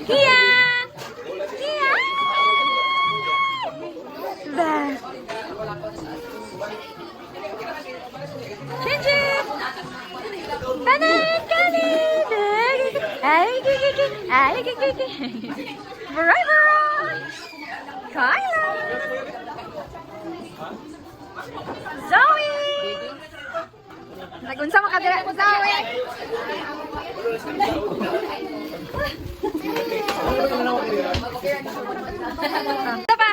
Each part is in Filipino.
Kian! Kian! Bah. Chin-chin! Kanin! Kanin! Ay, gigi! Ay, gigi! Bye-bye! Kyla! Zoe! Nagunsa makadira ko, Zoe! Ito pa!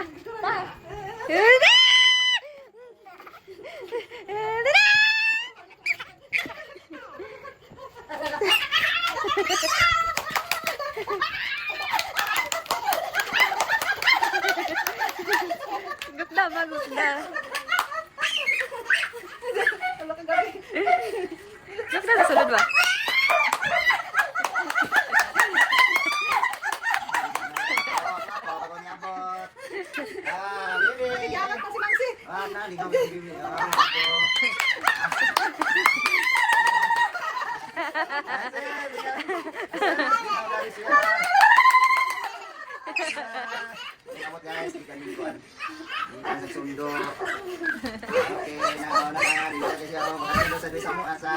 Gupda ba, gupda? Gupda na sulod ba? Guys, di kami buwan. Di kami sa sundo. Okay, nakakari. Kasi siya ako makasundo sa desa mo asa.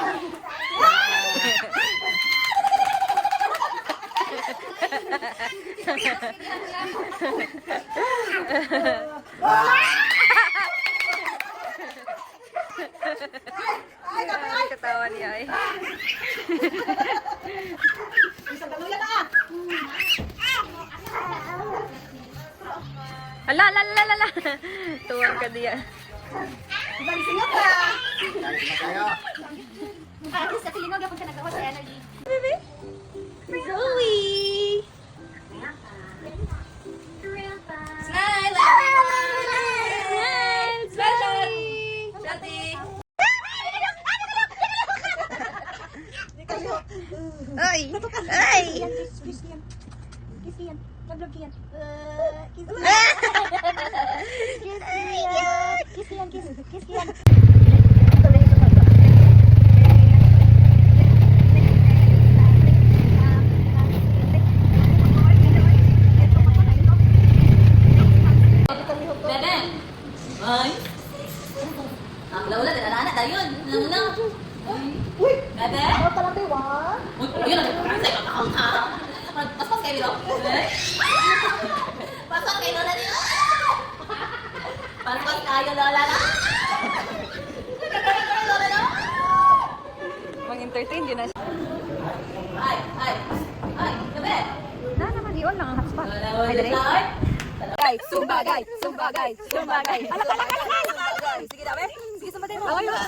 Ay, katawa niya ay. Ala, ala, ala, ala. Tuwag ka diya. Galit na kayo. Sa Pilino, gapon ka nagawa sa energy. Baby? Zoe! Smile! Smile! Shati! Ay! Ay! Kiss yan. Kiss yan. Vlog yan. Kiss yan. Kiss yan. Kiss yan. Bebe! Ay! Ang laula, anak dayon. Lang. Uy! Bebe! Ano ka lang tayo, wa? Uy, yun ang kansay ka kakang ka. Paspas kayo dito. Paspas kayo lola dito. Paspas kayo lola na. Lola na. Mang-entertain yun na siya. Ay, Bebe! Na naman, i-on lang ang hotspot. Ay, dali. Start. Guys, Zumba guys, Zumba guys, Zumba guys. Sige daw eh. Sige sumba din mo. Ay, lulubos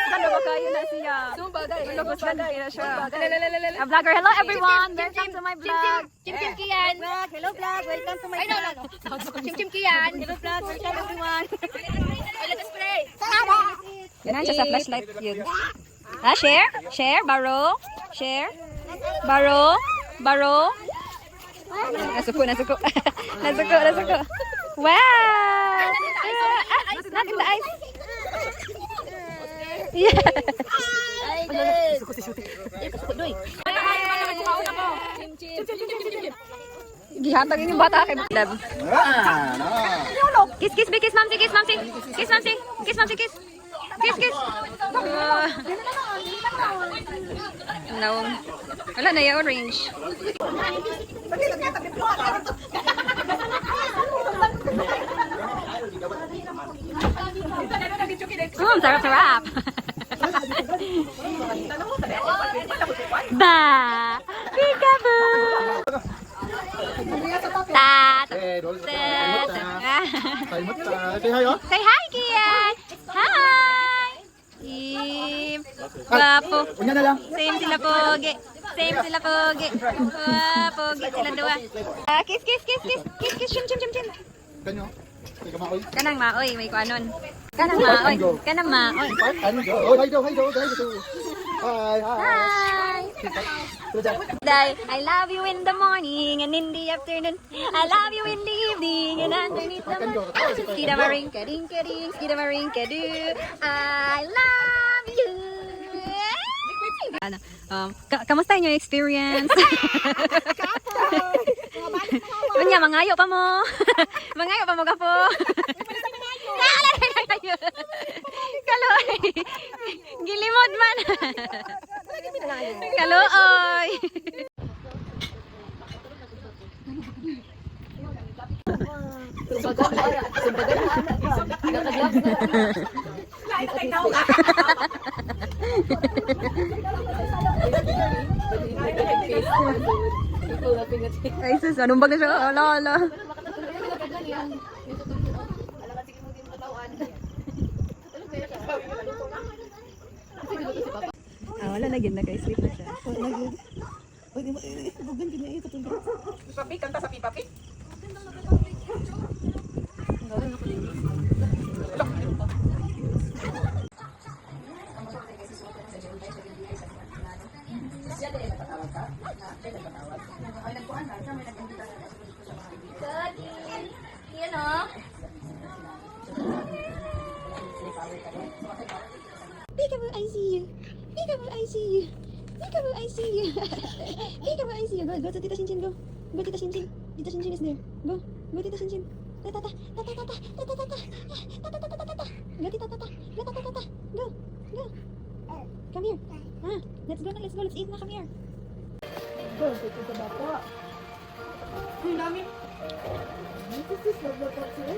ka na ba kayo na siya? Zumba guys. Lulubos ka na siya. Vlogger, hello everyone. Welcome to my vlog. Chim-chim Kian. Hello vlog, welcome to my Ay, no, vlog. no. Chim-chim Kian. Hello vlog, welcome everyone. Ay, let us pray. Yan siya sa flashlight yun. Ah, share? Share? Baro? Share? Baro? Baro? Nasuko. Nasuko. Wow! Not in the eyes. Yeah. Ay, guys. Gihatag yung bata kay Lab. No. Kiss, kiss, kiss, mamsi, kiss, mamsi. Kiss, mamsi. Kiss, mamsi, kiss. Kiss, kiss. No. Wala na yung orange. Sarap. Ba! Peekaboo! Tat! Say hi, Kian! Hi! Guwapo. Unya na lang. Same sila pogi. Pogi sila dua. Kiss. Chim. Kanyo. Ikaw maoy. Kanang maoy, may kuanon. Kanang maoy. Ano go? Oh, hi do. Hi. Hi! I love you in the morning and in the afternoon. I love you in the evening and underneath the moon. Skidamarinka-dinka-ding, skidamarinka-doo. I Ano, kamusta yung experience? Unya, mangayo pa mo. Mangayo pa mo ka po. Kaloy. Gilimod man. Kaloy. Ay, sus, anong baga siya? Ala, ala. Wala na gid, naka-sleep na siya. Papi, kanta sa pipapi. Yan o. Peekaboo, I see you. Peekaboo, I see you. Peekaboo, I see you. Peekaboo, I see you. Go to Tita Shinchin, go. Go, Tita Shinchin. Tita Shinchin is there. Go. Go, Tita Shinchin. Tata, tata, tata, tata, tata, tata, tata, tata, tata. Go, Tita, tata. Go, tata, tata. Go. Go. Come here. Let's go na, let's go. Let's eat na, come here. Go, Tita, sa bata. Ang dami. This is the bata, sir.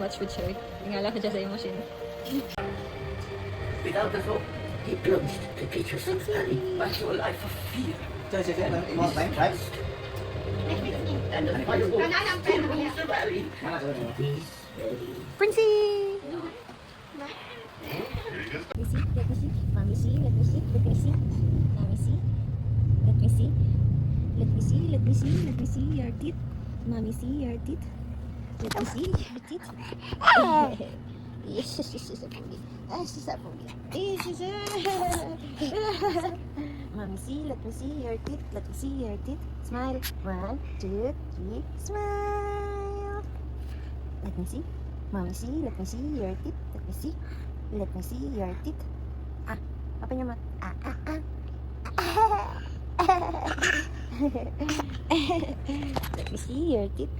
Watch with Sherry. Tingala ko siya sa emotion. Without the hope, he plunged to teach us study into a life of fear. You want time, right? And the firewall still rules the valley. These Princey! Let me see. Mommy see. Let me see. Let me see. Mommy see. Let me see. Let me see. Let me see. Let me see your teeth. Mommy see your teeth. Let me see your teeth. Yes, she's a bully. She's a bully. She's a... Mommy see. Let me see your teeth. Let me see your teeth. Smile. 1, 2, 3. Smile. Let me see. Mommy see. Let me see your teeth. Let me see. Let me see your teeth. Open your mouth. Let me see your teeth.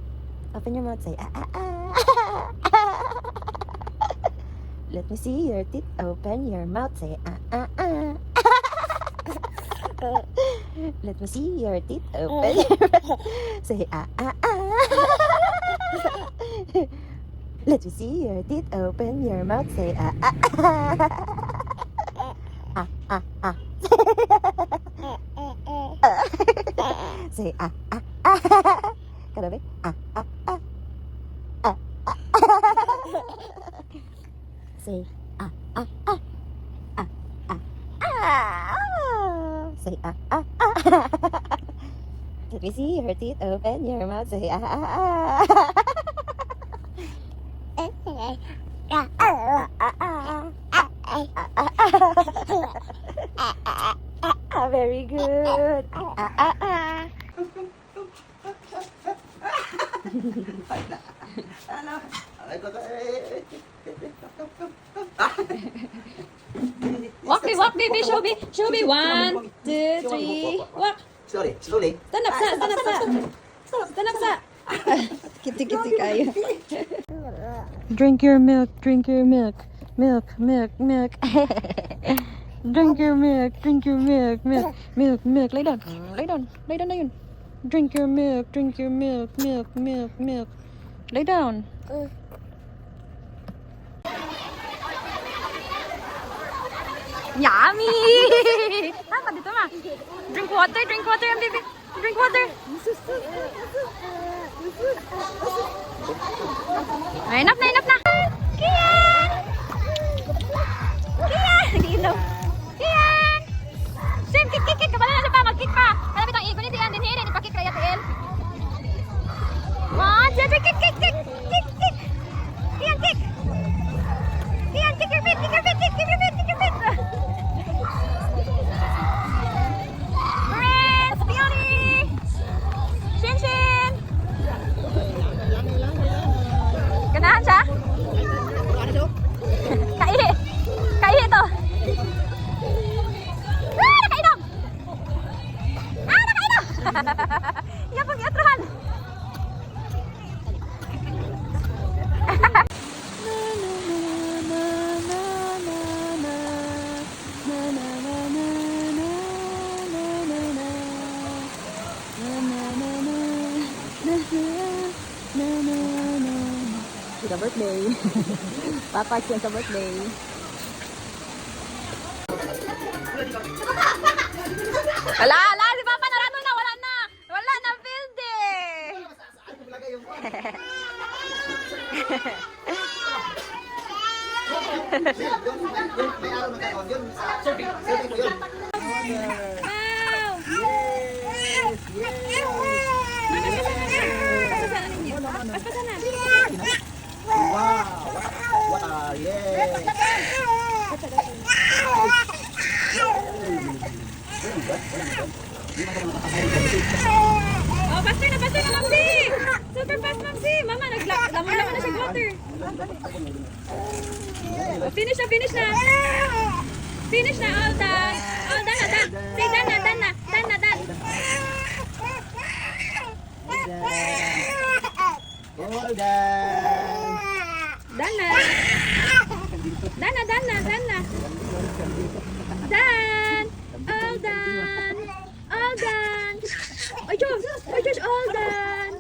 Open your mouth. Say Let me see your teeth. Open your mouth. Say Let me see your teeth. Open your mouth. Say Let me see your teeth. Open your mouth. Say Say Karabe. Say Say Let me see your teeth. Open your mouth. Say Very good. Walk, baby. Show me. 1, 2, 3. Walk. Slowly, slowly. Stand up, sa. Kiti kayo. Drink your milk. Milk. Drink your milk. Lay down na yun. Drink your milk. Lay down. Yummy! Tama dito ma. Drink water, yan, baby. Drink water. Enough na. Kian! Ilaw. Kian! Sim, kick. Kabala na siya pa. Mag-kick pa. Kalapit ang ikon ni Tian din. Hindi pa-kick raya, Tiel. 1, 2, 3, kick. Kian, kick. Kian, kick your feet. Prince, Peony. Shin. Ganahan siya? Sa birthday. Papark yan sa birthday. Wala, si Papa narano na, wala na. Wala na field eh. May araw na tayo. Yun, survey ko yun. Wow! Paspasan na. Wow! Wow! Yeah! Oh, pastor na, Mamsi! Super fast, Mamsi! Mama, lamon-lamon na siya water. Oh, finish na. Finish na, all done. All done na, done. Say done na. All done! Done na. Done. All done. Ay, Josh, all done.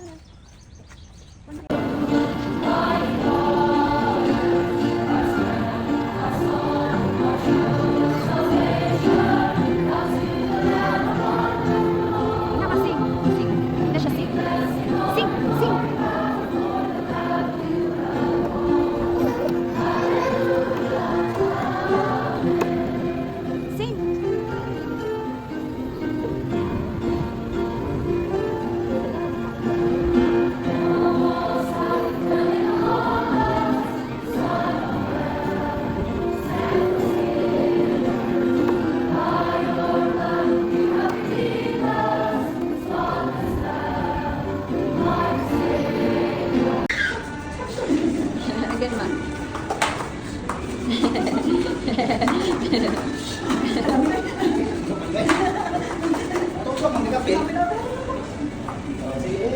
Nakasing. Hindi siya sing. Sing. Sing. Again, ma. Ito ang mga kapit. Sige.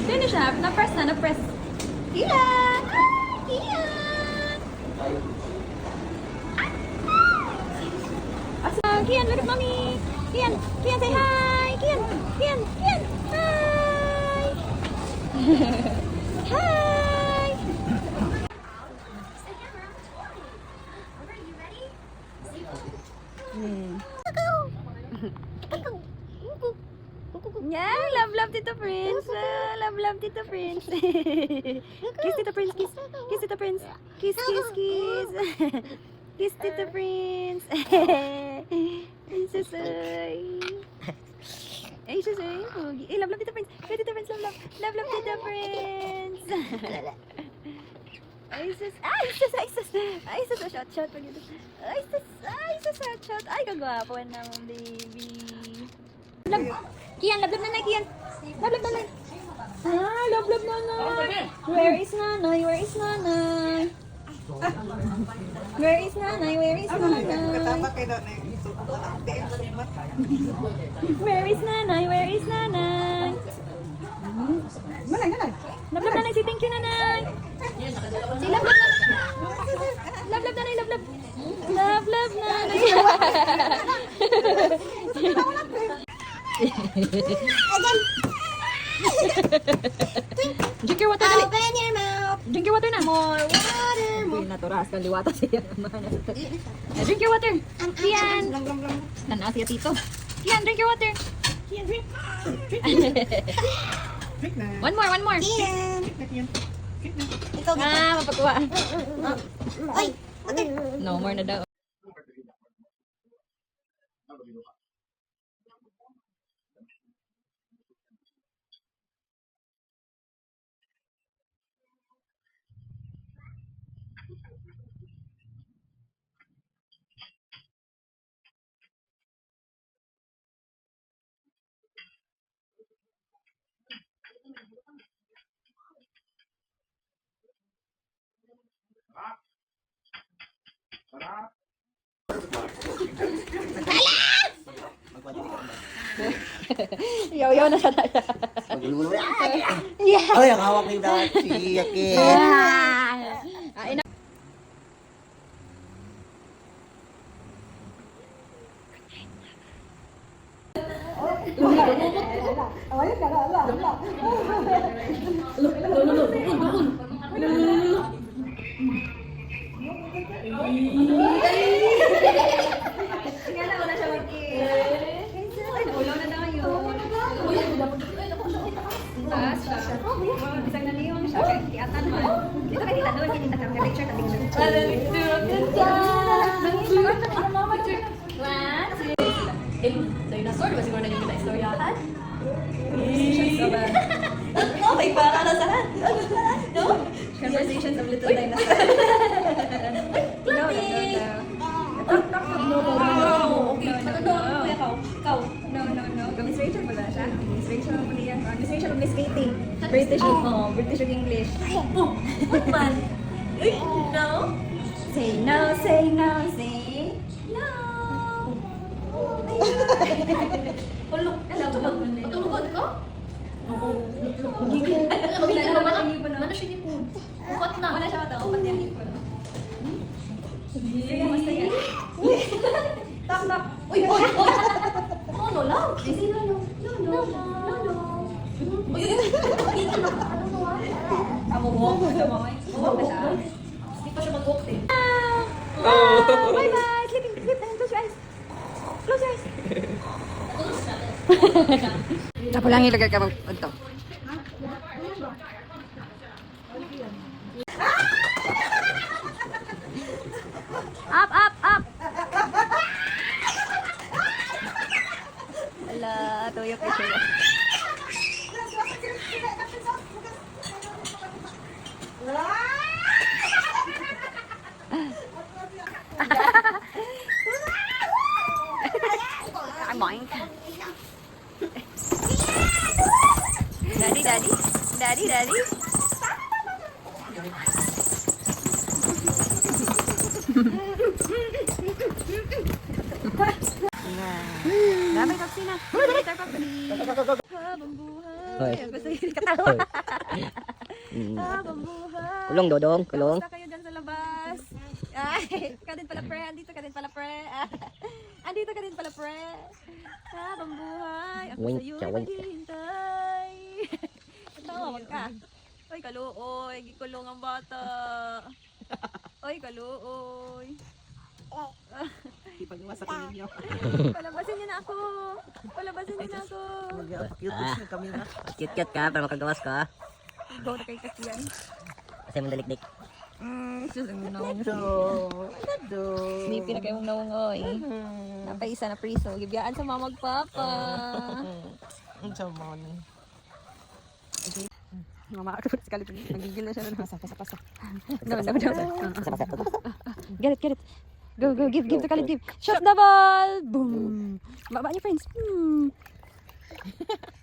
Finish na. Na-press. Kian! Kian, look at mommy. Kian, say hi. Kian. Hi. Hi. Yeah, love Tito Prince. Love Tito Prince. Kiss Tito Prince, kiss. Kiss Tito Prince. Kiss. Kiss Tito Prince. Ay, sasay. Pogi. Love Tito Prince. Kay Tito Prince, love Tito Prince. Ay, shot pa dito. Shot. Ay, kagwapo naman, baby. Kian, love nanay, Kian. Love nanay. Love nanay. Where is nanay? Where is nanay? Where is nanay? Where is nanay? Love nanay, si thank you nanay. Si love nanay. Love nanay, love. Love nanay. Drink your water, dali. Open your mouth. Drink your water na. More water. Uy, naturas ka liwata siya. Drink your water. Kian. Tanaw siya tito. Kian, drink your water. One more. Ian. Ito, Mapagkuha. Ay, water. No more na daw. Yaw na siya tayo. Magluluwi. Ay, ang hawak ni Dati. Yakin. Tingnan na, wala siya mag-eat. Ay, bulaw na daw yun. Taas siya. Bisag na niyo siya. Kiatan man. Dito ka kita doon. Hindi na picture ka tingnan. Dinosaur, di ba siguro na yung kita istoryahan? Oh, may para na saan? No? Conversations of little dinosaur. No. No. Miss Rachel pala siya. Miss Rachel pala yan. Miss Rachel of Miss Katie. British of English. What man? No? Say no, say no, say no. Tulog. Patulugod ko? Ano siya ni po? Bukot na. Wala siya mata. Upat yan hipon. Sige, basta yan. Tap. Uy! No, lang. Easy na, no. No. Uy! Amo walk mo siya, mamay. Walk na siya. Hindi pa siya mag-walk eh. Bye-bye. Sleep. Close your eyes. Close your eyes. Tapo lang ilagay ka ito. Up. Ala, tuyok ka siya. Boink. Daddy. Damay kaksina. Habang buhay. Basta yung katawa. Habang buhay. Kulong, Dodong, kulong. Kamusta kayo dyan sa labas? Ay, ka din pala pre. Andito ka din pala pre. Habang buhay. Ako Wink sa'yo ka, wink ka. maghihintay. Tawag ka. Oy, kaluoy. Gikulong ang bata. Oy, kaluoy. Ipagawa sa ninyo. Palabasin niyo na ako. Cute kami na. Cute ka, para makagawas ka. Go na kay Kasian. Kasi mo dalikdik. Sus, ang naong. Sleepy na kayong naong, oy. Napaisa na priso. Gibiyaan sa mama magpapa. Ang sama ni. Mama, ako sa kalit. Nagigil na siya. Pasa. No. Get it. Go, give the kalit, give. Shot the ball! Boom! Baba niyo, friends.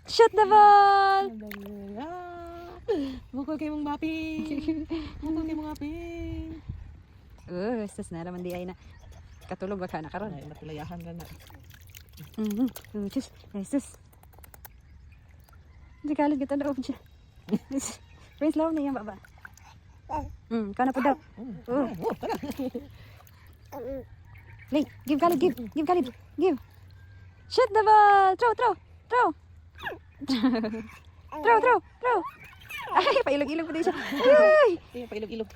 Shot the ball! Mukha kayo mong mapping. Sus na naman di ay na. Katulog ba ka na karon? Ay, nakulayahan ka na. Sus. Hindi kalit kita na siya. Friends, lawan na yan, baba. Kana po daw. Lay, give Khalid, give. Shoot the ball. Throw. Throw. Ay, pailog-ilog po din siya. Ay! Ay, pailog-ilog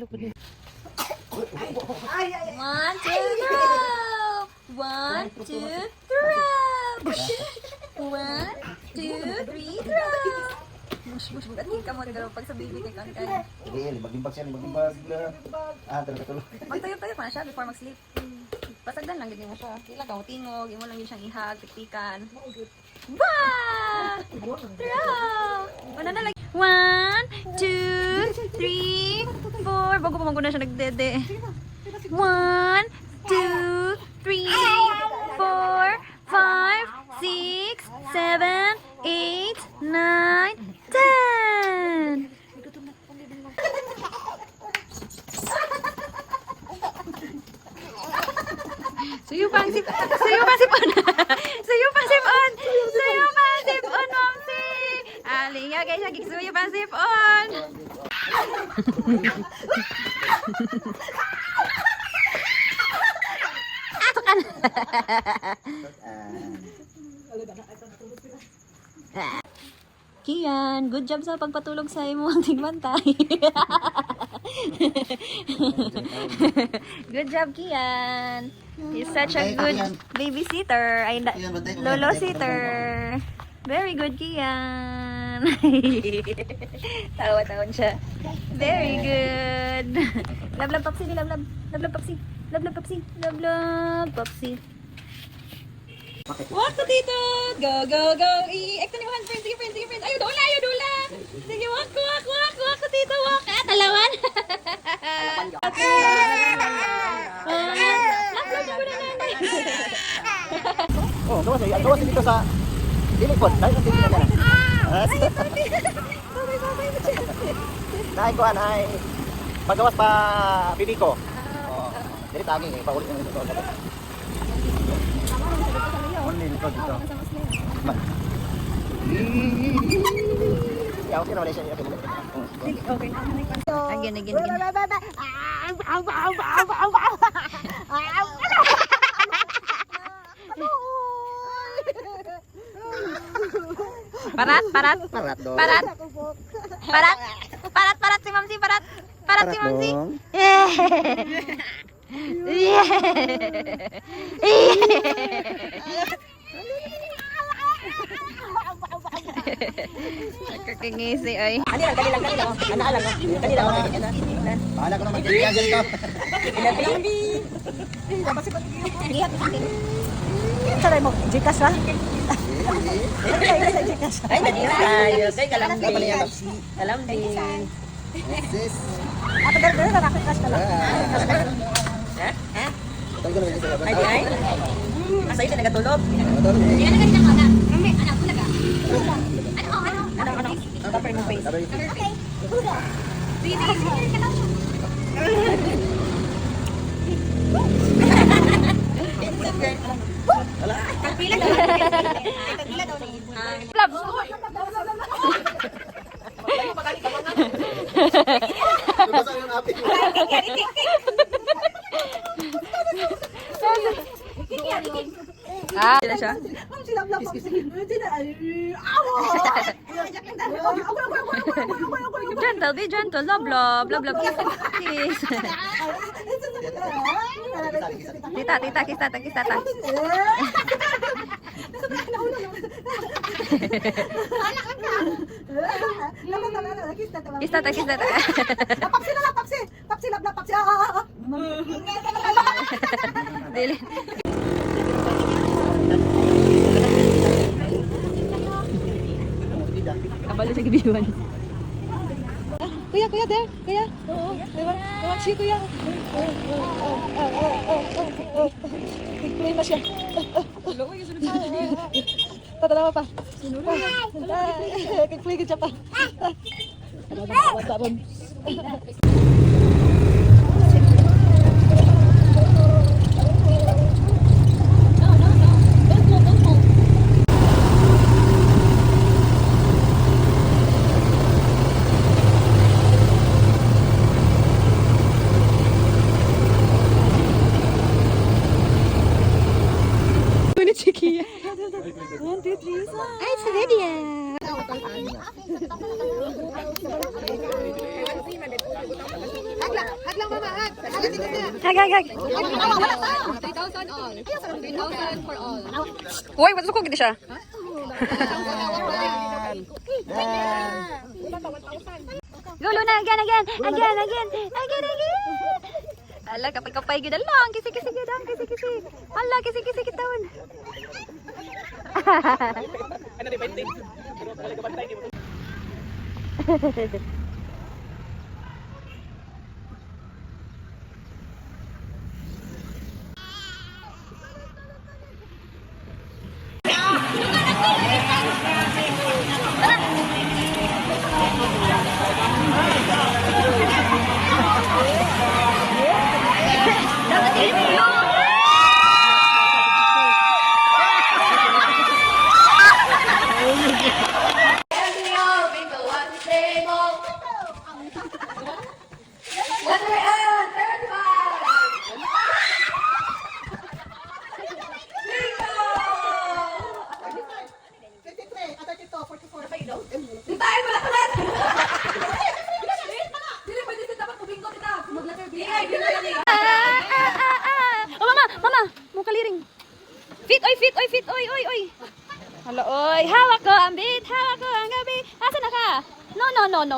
po din. 1, 2, throw! 1, 2, throw! 1, 2, 3, throw! Mush, bugat ka mo nagalaw pag sa baby kay Kankan. Sige, limbag-limbag siya. Tulog. Magtayo-tayo pa na siya before mag-sleep. Pasagdan lang din mo siya. Kailan ka tingog, imo lang yun siyang ihag, tiktikan. Bah! Throw! Ano na lang? 1, 2, 3, 4. Bago pa na siya nagdede. 1, 2, 3, 4, 5, 6, 7, 8, 9, 10. Suyo pang sipon. Mamsi. Alinga guys, lagi suyo pang sipon. Kian, good job sa pagpatulog sa imong tigmantay. Good job, Kian. He's such a good babysitter. Ay, lolo sitter. Very good, Kian. Tawa-tawan siya. Very good. Love, love, Popsi. Love, love. Love, love, Popsi. Love, love, Popsi. Love, love, Popsi. Walk to Tito! Go, go, go! I-act na yung friends, sige friends, sige friends. Ayaw, dula, ayaw, dula! Sige, walk, walk, walk, walk to Tito, walk! Ah, talawan! Oh, gawas dito sa dilikod. Dahil ang dilikod na. Dahil ko ay paggawas pa pipi ko. Oh, jadi taging eh, paulit ng dito. Dito dito. Ya, okay na wala siya. Okay. Again, again, again. Parat, parat. Parat dong. Parat. Parat. Parat, parat si Mamsi, parat. Parat si Mamsi. dong. Kakingisi ay. Dali lang. Ana lang. Dali lang. Bahala ko na magkakaya dito. Saray mo, Gcash ha? Ay, naging tayo. Kay kalambing. Kalambing. Sis. Ato gano'n na nakakas ka lang. Tawag ko na dito. Ay, di ay. Asa ito nagatulog? Hindi na ganyan ako na. Anak, talaga. Ano? Cover mo face. Okay. Sige ka lang. Pagpila daw. Pagpila daw ni. Tumasan yung api. Ah, sila siya? Gentle, be gentle. Love, love. Love, love. Kiss. Tita, tita, kiss tata, kiss tata. Kiss tata, kiss tata. Dili. Kabalo sa gibiwan. Kuya, kuya, there. Kuya. Oo. Diba? Diba? Si kuya. Kuya na siya. Tatalawa pa. Kuya ka siya pa. Wata ron. Chiquilla. 1, 2, 3, ay, it's ready Hag. 3,000 all. 3,000 for all. Uy, ba't ko gito siya? Gulo na, again. Ala, kapay gud lang, kisi gud ang kisi. Ala, kisi taon. Ano di ba hindi? Pero talaga ba tayo mo? And we all been the one same old. Tintahin mo na ulit! Dili pa din dapat kubingko kita. Mag-letter B. Oh, mama, mukaliring. Fit, oy. Hala, oy, hawak ko ang beat, hawak ko ang gabi. Asa na ka? No.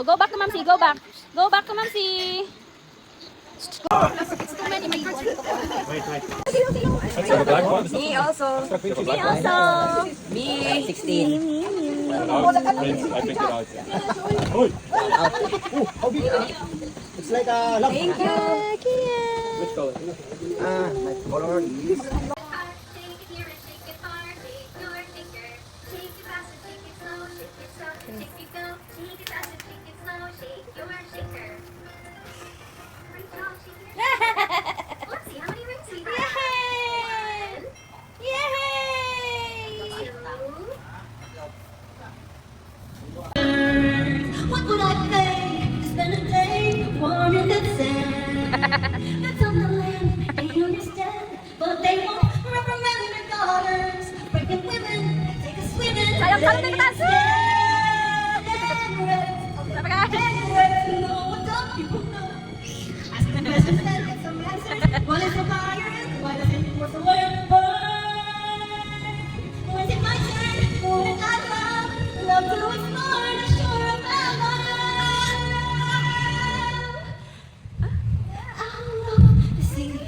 Go back to Mamsi, go back. Go back to Mamsi. Me also. Me, 16. It's like a love. Thank you. My color is Shake it here and shake it hard, shake your shaker. Shake it fast and shake it slow, shake it soft and shake it go. Shake it fast and shake it slow, shake your shaker. Great job, shaking your shaker. Let's see how many rings we have. What would I pay to spend a day warm in the sand? That's on the land, they understand, but they won't reprimand their daughters. Breaking women, take a swimming. Sayang ka lang taas. Ask the questions and get some answers. What is the fire and why does it work the way it burns? Was it my turn? Would I love to explore the shore of the sea?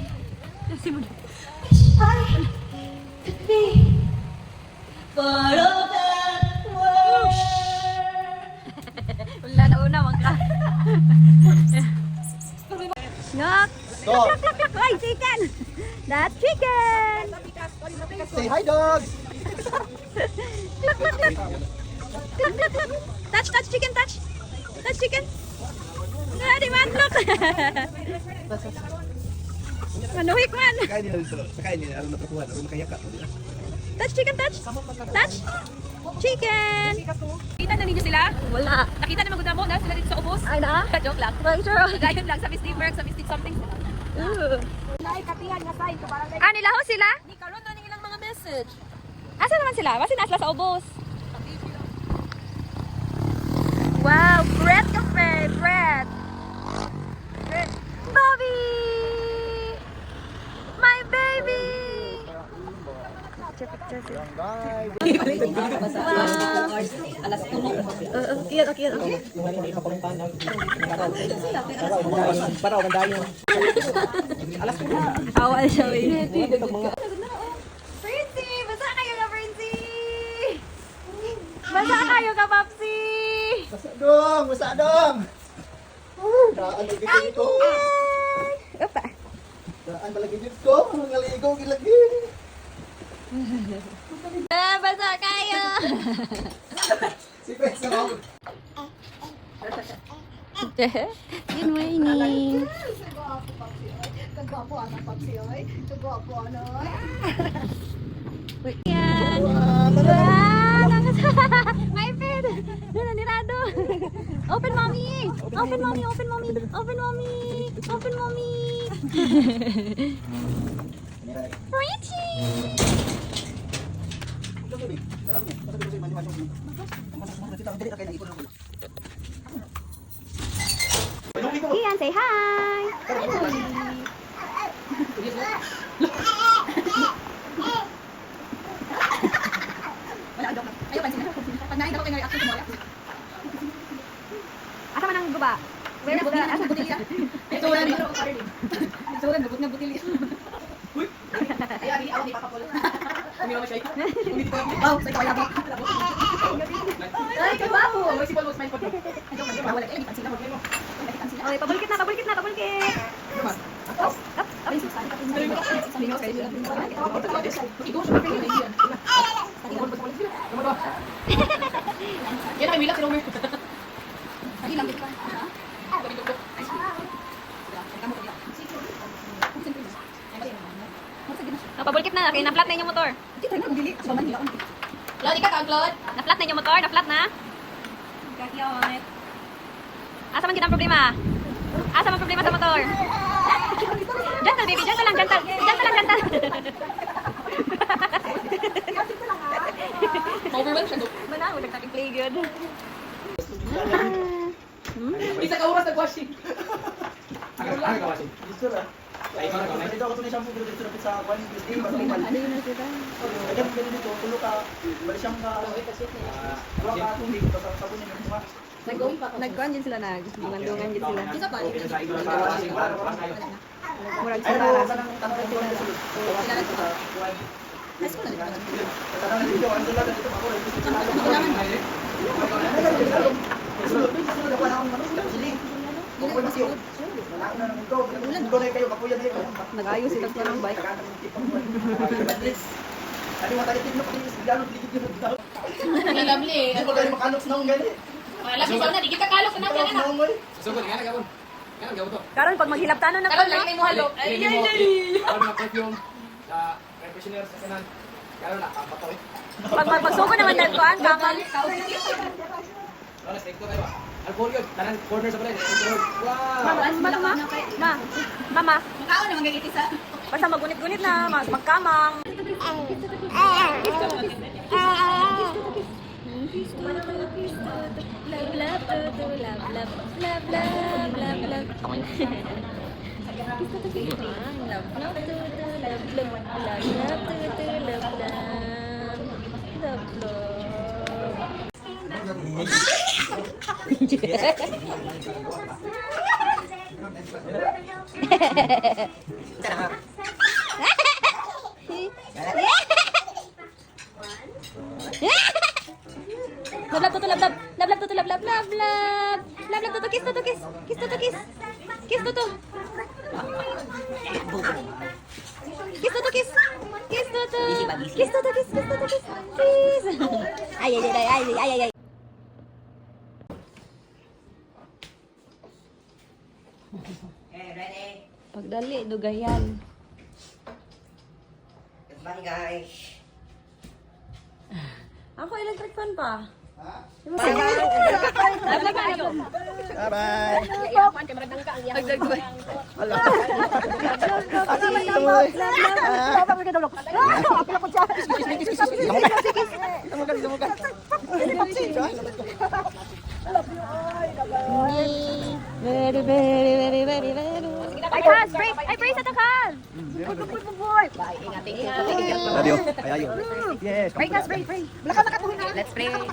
Wish I could be part of that world. Wala na una, wag ka. Knock. Go. Look, ay, chicken. That's chicken. Say hi, dog. Look. Touch chicken, touch chicken. Ready man, look. Manuhik man. Sakain nila, alam na patuhan, alam na kayakat. Touch chicken, touch. Chicken. Nakita na ninyo sila? Wala. Nakita na maganda mo na sila dito sa ubos? Ay na. Joke lang. Sure. Gayon lang sa Miss Teamwork, sa Miss Team something. Nila ho sila? Ni karon na nilang mga message. Asa naman sila? Basta na sila sa ubos. Wow, bread cafe, bread. Bobby! My baby! Okay. Awal siya, Princy! Basa kayo na, Princy! Basa kayo ka, Papsi! Masa dong. Daan lagi dito. Opa! Daan lagi dito. Ngaligo gilagi. Basa kayo! Si Pes na ako. Good morning! Yan! My bed! Nanirado! Open, mommy! Open, mommy! Richie! Ian, say hi! Ayaw pansin na. Pag nakita ko kayo reaction mo. Asa man ang guba? Where is the... Asa butilya? Ito wala dito. Ito wala gabot na butilya. Uy. Ay abi ako di papapol. Kami mo siya. Umit ko. Wow, sa kaya ba? Ay, kabaho. Oy si Paul smile ko. Ano wala kayo pansin na mo. Okay, pabulikit na. Yan ay wilak si Romer. Ay lang dito. Pabulikit na. Okay, na-flat na yung motor. Claude, ikaw Claude. Na-flat na yung motor. Na-flat na. Kakiyot. Asa man kita ang problema? Asa man problema sa motor? Gentle baby, gentle lang. Overwhelm siya. Manahod, nagtapig-play good. Isa ka oras nag-washing. Ano ka washing? Gusto na. Ay, ikaw na Dito ako tuloy shampoo pero dito na sa kwan. Gusto yung matumal. Ano yun na sila? Kaya mo ganun dito, tulo ka. Bali siyang ka. Tuwa ka tubig. Tapos sabon yung mga. Nagkuhan din sila nagdungan din sila. Sa iba na washing. Murag Ay, sila. ano, tanang ko lang sila. Tanang dito, ano sila dito ako. Sulod ako na akong manok. Sili. Kumpul na siyo. Wala na naman ko. Mundo na kayo, kapuyan na yun. Nag-ayos sila sa ng bike. Ano mo tayo tignan ko yung sigalo, ligid yun. Lovely eh. Ano ba tayo makanoks na akong gani? Alam mo na, di kita kalok na Makanoks na akong gani. Sugod, nga na gawon. Nga na gawon to. Karon pag maghilap tanon na Karon lagi mo halo. Ay, ay, ay. Ano na perfume? Air freshener sa kanan. Karon na, apat to eh. pag magsuko naman nagkuhan kakal. Ano, steak to tayo ba? Alcohol yun. Tanan, corner sa balay. Wow! Mama. Mukha naman gagitisa. Basta magunit-gunit na, magkamang. Lab to lab to lab to kiss to kiss kiss to kiss kiss to kiss to kiss kiss to kiss to kiss kiss ay pagdali dugayan. Good morning, guys. Ako electric fan pa. Bye-bye. Very, very, very, very, very. Ay, Kaz! Pray! Ay, pray sa takal! Boy! Love you. Ay, ayo. Yes. Pray, Kaz! Pray! Pray! Let's pray. Let's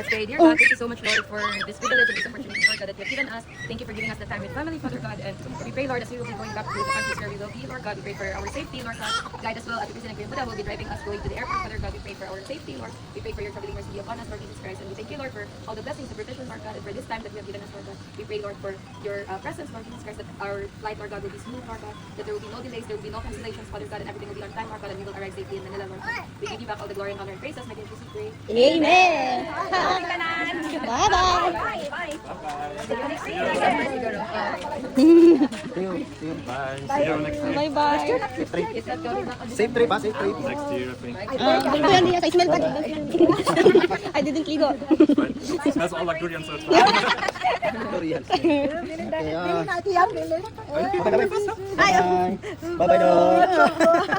pray. Dear God, thank you so much, Lord, for this privilege and this opportunity, Lord God, that you have given us. Thank you for giving us the time with family, Father God. And we pray, Lord, as we will be going back to the countries where we will be, Lord God, we pray for our safety, Lord God. Guide us well at the President Buddha will be driving us going to the airport, Father God. We pray for our safety, Lord. We pray for your traveling mercy upon us, Lord Jesus Christ. And we thank you, Lord, for all the blessings, the provision, Lord God, and for this time that you have given us, Lord God. We pray, Lord, for your presence, Lord Jesus Christ, that our flight, Lord God, will be smooth, Lord God, that there will be no delays, there will be no cancellations, Father God, and everything will be on time, Lord God, and we will arrive safely in Manila, Lord God. We give you back all the glory and honor and praise. As my name is Jesus, pray. Amen! Bye-bye! Bye-bye! Safe trip, ha? Safe trip. Bulbuyan niya sa smell bag. I didn't ligo. That's all like durian, so it's Korean. Okay, bye-bye. Bye-bye, dog.